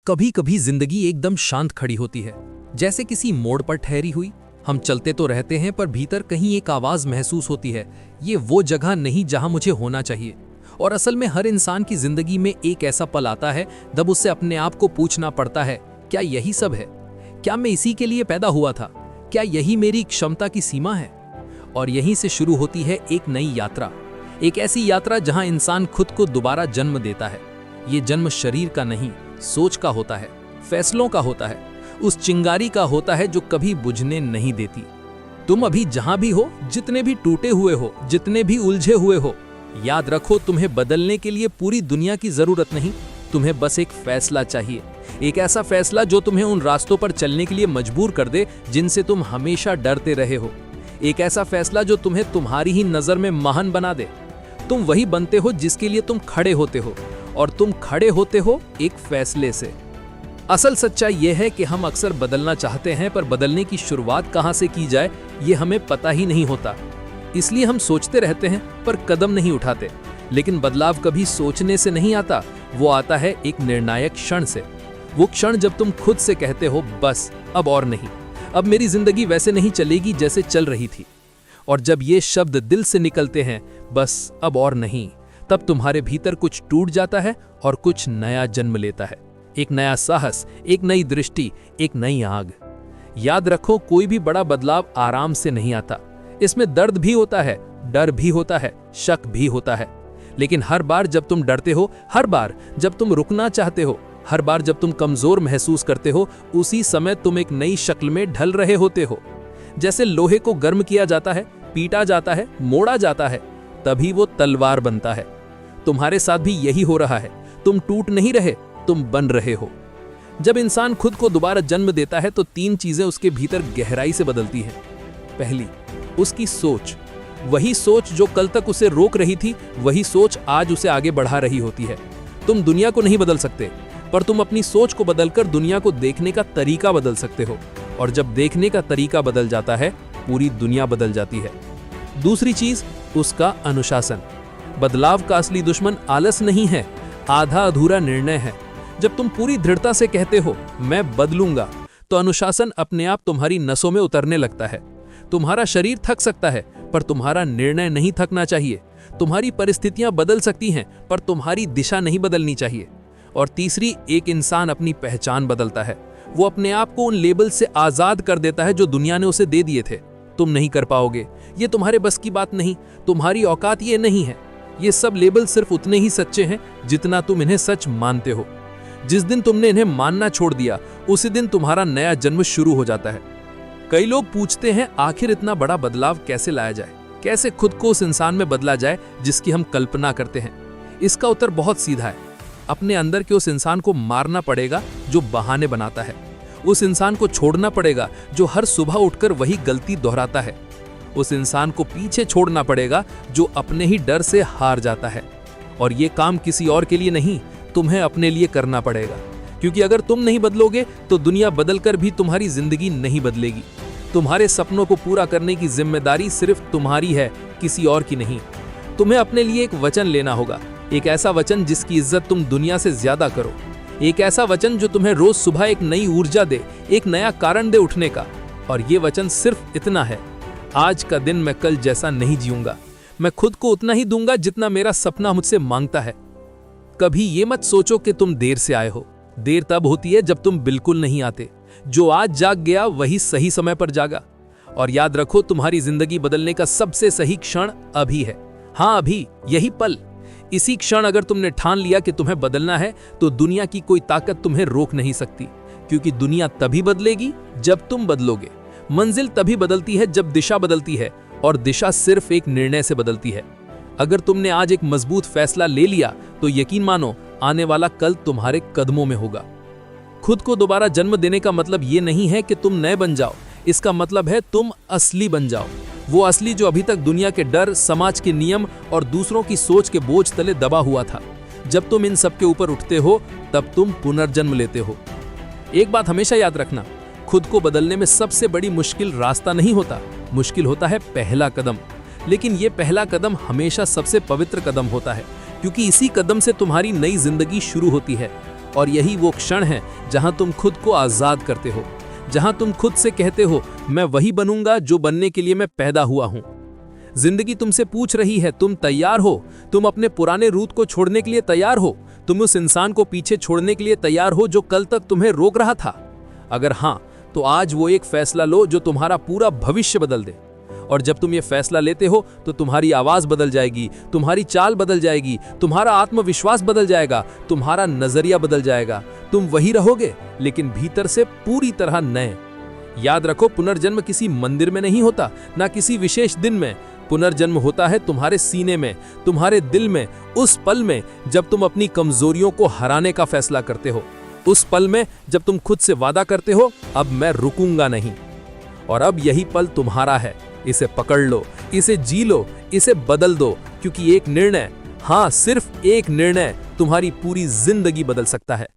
कभी कभी जिंदगी एकदम शांत खड़ी होती है, जैसे किसी मोड़ पर ठहरी हुई। हम चलते तो रहते हैं पर भीतर कहीं एक आवाज महसूस होती है, ये वो जगह नहीं जहां मुझे होना चाहिए। और असल में हर इंसान की जिंदगी में एक ऐसा पल आता है जब उससे अपने आप को पूछना पड़ता है, क्या यही सब है? क्या मैं इसी के लिए पैदा हुआ था? क्या यही मेरी क्षमता की सीमा है? और यहीं से शुरू होती है एक नई यात्रा, एक ऐसी यात्रा जहां इंसान खुद को दोबारा जन्म देता है। ये जन्म शरीर का नहीं, सोच का होता है, फैसलों का होता है, उस चिंगारी का होता है जो कभी बुझने नहीं देती। तुम अभी जहां भी हो, जितने भी टूटे हुए हो, जितने भी उलझे हुए हो, याद रखो तुम्हें बदलने के लिए पूरी दुनिया की जरूरत नहीं। तुम्हें बस एक फैसला चाहिए, एक ऐसा फैसला जो तुम्हें उन रास्तों पर चलने के लिए मजबूर कर दे जिनसे तुम हमेशा डरते रहे हो। एक ऐसा फैसला जो तुम्हें तुम्हारी ही नजर में महान बना दे। तुम वही बनते हो जिसके लिए तुम खड़े होते हो, और तुम खड़े होते हो एक फैसले से। असल सच्चाई यह है कि हम अक्सर बदलना चाहते हैं, पर बदलने की शुरुआत कहां से की जाए ये हमें पता ही नहीं होता। इसलिए हम सोचते रहते हैं पर कदम नहीं उठाते। लेकिन बदलाव कभी सोचने से नहीं आता, वो आता है एक निर्णायक क्षण से। वो क्षण जब तुम खुद से कहते हो, बस अब और नहीं, अब मेरी जिंदगी वैसे नहीं चलेगी जैसे चल रही थी। और जब ये शब्द दिल से निकलते हैं, बस अब और नहीं, तब तुम्हारे भीतर कुछ टूट जाता है और कुछ नया जन्म लेता है। एक नया साहस, एक नई दृष्टि, एक नई आग। याद रखो, कोई भी बड़ा बदलाव आराम से नहीं आता। इसमें दर्द भी होता है, डर भी होता है, शक भी होता है। लेकिन हर बार जब तुम डरते हो, हर बार जब तुम रुकना चाहते हो, हर बार जब तुम कमजोर महसूस करते हो, उसी समय तुम एक नई शक्ल में ढल रहे होते हो। जैसे लोहे को गर्म किया जाता है, पीटा जाता है, मोड़ा जाता है, तभी वो तलवार बनता है। तुम्हारे साथ भी यही हो रहा है। तुम टूट नहीं रहे, तुम बन रहे हो। जब इंसान खुद को दोबारा जन्म देता है तो 3 चीजें उसके भीतर गहराई से बदलती हैं। पहली, उसकी सोच। वही सोच जो कल तक उसे रोक रही थी, वही सोच आज उसे आगे बढ़ा रही होती है। तुम दुनिया को नहीं बदल सकते, पर तुम अपनी सोच को बदलकर दुनिया को देखने का तरीका बदल सकते हो। और जब देखने का तरीका बदल जाता है, पूरी दुनिया बदल जाती है। दूसरी चीज, उसका अनुशासन। बदलाव का असली दुश्मन आलस नहीं है, आधा अधूरा निर्णय है। जब तुम पूरी दृढ़ता से कहते हो, मैं बदलूंगा, तो अनुशासन अपने आप तुम्हारी नसों में उतरने लगता है। तुम्हारा शरीर थक सकता है, पर तुम्हारा निर्णय नहीं थकना चाहिए। तुम्हारी परिस्थितियां बदल सकती हैं, पर तुम्हारी दिशा नहीं बदलनी चाहिए। और तीसरी, एक इंसान अपनी पहचान बदलता है। वो अपने आप को उन लेबल से आजाद कर देता है जो दुनिया ने उसे दे दिए थे। तुम नहीं कर पाओगे, ये तुम्हारे बस की बात नहीं, तुम्हारी औकात ये नहीं है। ये सब लेबल सिर्फ उतने ही सच्चे हैं जितना तुम इन्हें सच मानते हो। जिस दिन तुमने इन्हें मानना छोड़ दिया, उसी दिन तुम्हारा नया जन्म शुरू हो जाता है। कई लोग पूछते हैं, आखिर इतना बड़ा बदलाव कैसे लाया जाए? कैसे खुद को उस इंसान में बदला जाए जिसकी हम कल्पना करते हैं? इसका उत्तर बहुत सीधा है। अपने अंदर के उस इंसान को मारना पड़ेगा जो बहाने बनाता है। उस इंसान को छोड़ना पड़ेगा जो हर सुबह उठकर वही गलती दोहराता है। उस इंसान को पीछे छोड़ना पड़ेगा जो अपने ही डर से हार जाता है। और ये काम किसी और के लिए नहीं, तुम्हें अपने लिए करना पड़ेगा। क्योंकि अगर तुम नहीं बदलोगे तो दुनिया बदलकर भी तुम्हारी जिंदगी नहीं बदलेगी। तुम्हारे सपनों को पूरा करने की जिम्मेदारी सिर्फ तुम्हारी है, किसी और की नहीं। तुम्हें अपने लिए एक वचन लेना होगा, एक ऐसा वचन जिसकी इज्जत तुम दुनिया से ज्यादा करो। एक ऐसा वचन जो तुम्हें रोज सुबह एक नई ऊर्जा दे, एक नया कारण दे उठने का। और ये वचन सिर्फ इतना है, आज का दिन मैं कल जैसा नहीं जीऊंगा। मैं खुद को उतना ही दूंगा जितना मेरा सपना मुझसे मांगता है। कभी ये मत सोचो कि तुम देर से आए हो। देर तब होती है जब तुम बिल्कुल नहीं आते। जो आज जाग गया वही सही समय पर जागा। और याद रखो, तुम्हारी जिंदगी बदलने का सबसे सही क्षण अभी है। हाँ, अभी, यही पल। इसी क्षण अगर तुमने ठान लिया कि तुम्हें बदलना है, तो दुनिया की कोई ताकत तुम्हें रोक नहीं सकती। क्योंकि दुनिया तभी बदलेगी जब तुम बदलोगे। मंजिल तभी बदलती है जब दिशा बदलती है, और दिशा सिर्फ एक निर्णय से बदलती है। अगर तुमने आज एक मजबूत फैसला ले लिया, तो यकीन मानो, आने वाला कल तुम्हारे कदमों में होगा। खुद को दोबारा जन्म देने का मतलब ये नहीं है कि तुम नए बन जाओ। इसका मतलब है तुम असली बन जाओ। वो असली जो अभी तक दुनिया के डर, समाज के नियम और दूसरों की सोच के बोझ तले दबा हुआ था। जब तुम इन सब के ऊपर उठते हो, तब तुम पुनर्जन्म लेते हो। एक बात हमेशा याद रखना, खुद को बदलने में सबसे बड़ी मुश्किल रास्ता नहीं होता, मुश्किल होता है पहला कदम। लेकिन ये पहला कदम हमेशा सबसे पवित्र कदम होता है, क्योंकि इसी कदम से तुम्हारी नई जिंदगी शुरू होती है। और यही वो क्षण है जहां तुम खुद को आजाद करते हो, जहां तुम खुद से कहते हो मैं वही बनूंगा जो बनने के लिए मैं पैदा हुआ हूं। जिंदगी तुमसे पूछ रही है तुम तैयार हो, तुम अपने पुराने रूट को छोड़ने के लिए तैयार हो, तुम उस इंसान को पीछे छोड़ने के लिए तैयार हो जो कल तक तुम्हें रोक रहा था। अगर हां, तो आज वो एक फैसला लो जो तुम्हारा पूरा भविष्य बदल दे। और जब तुम ये फैसला लेते हो तो तुम्हारी आवाज बदल जाएगी, तुम्हारी चाल बदल जाएगी, तुम्हारा आत्मविश्वास बदल जाएगा, तुम्हारा नजरिया बदल जाएगा। तुम वही रहोगे लेकिन भीतर से पूरी तरह नए। याद रखो, पुनर्जन्म किसी मंदिर में नहीं होता, ना किसी विशेष दिन में। पुनर्जन्म होता है तुम्हारे सीने में, तुम्हारे दिल में, उस पल में जब तुम अपनी कमजोरियों को हराने का फैसला करते हो, उस पल में जब तुम खुद से वादा करते हो अब मैं रुकूंगा नहीं। और अब यही पल तुम्हारा है, इसे पकड़ लो, इसे जी लो, इसे बदल दो, क्योंकि एक निर्णय, हाँ सिर्फ एक निर्णय तुम्हारी पूरी जिंदगी बदल सकता है।